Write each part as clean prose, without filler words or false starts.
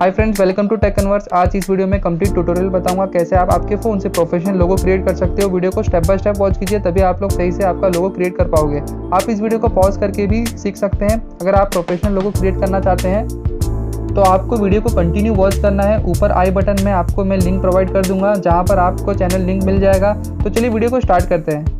Hi friends, welcome to Tech Converse. आज इस video में कंप्लीट ट्यूटोरियल बताऊंगा कैसे आप आपके फ़ोन से प्रोफेशनल लोगो क्रिएट कर सकते हो। वीडियो को स्टेप बाय स्टेप वॉच कीजिए, तभी आप लोग सही से आपका लोगो क्रिएट कर पाओगे। आप इस वीडियो को पॉज करके भी सीख सकते हैं। अगर आप प्रोफेशनल लोगो क्रिएट करना चाहते हैं तो आपको वीडियो को कंटिन्यू वॉच करना है। ऊपर आई बटन में आपको मैं लिंक प्रोवाइड कर दूंगा, जहाँ पर आपको चैनल लिंक मिल जाएगा। तो चलिए वीडियो को स्टार्ट करते हैं।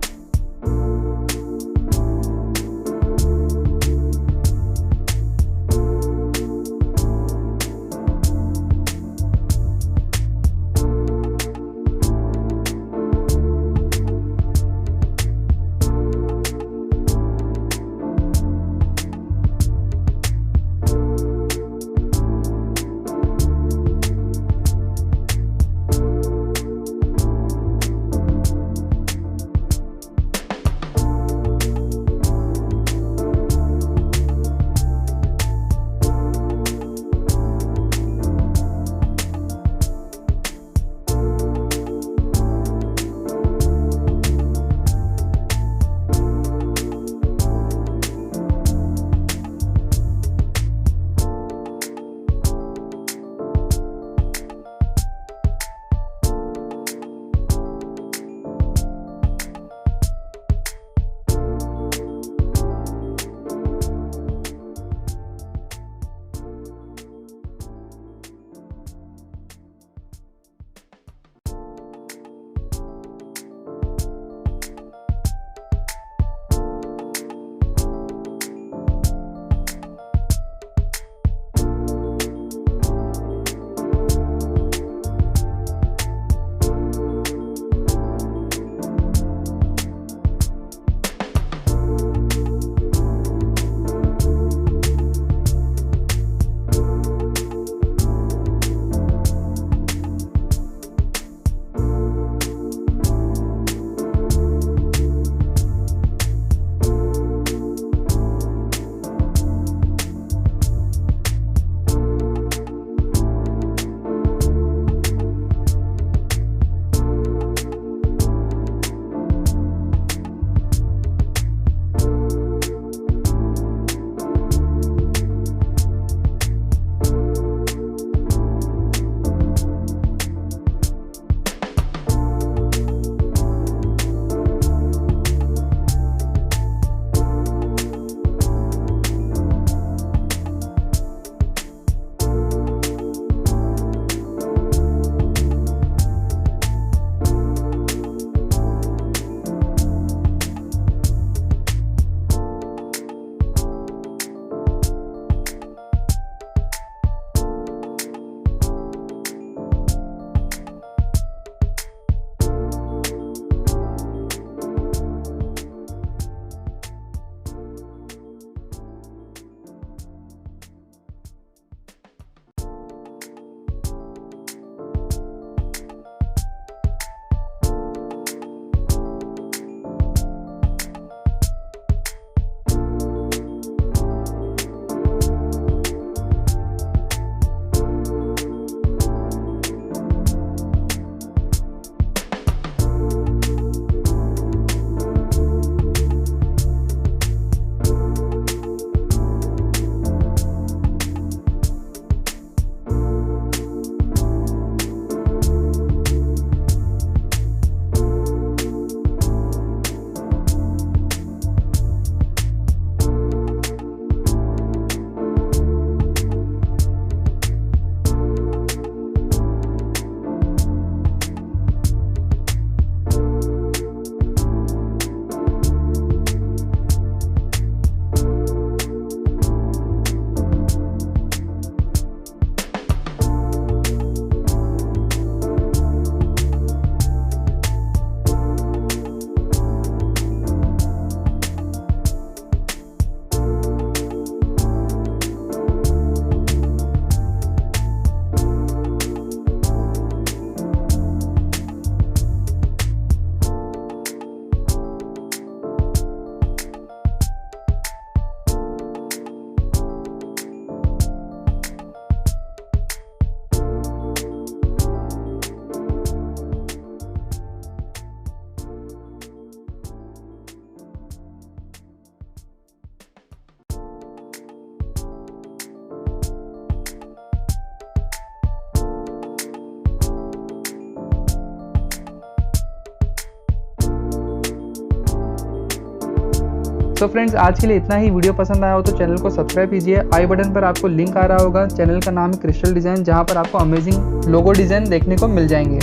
तो फ्रेंड्स आज के लिए इतना ही। वीडियो पसंद आया हो तो चैनल को सब्सक्राइब कीजिए। आई बटन पर आपको लिंक आ रहा होगा। चैनल का नाम है क्रिस्टल डिज़ाइन, जहाँ पर आपको अमेजिंग लोगो डिज़ाइन देखने को मिल जाएंगे।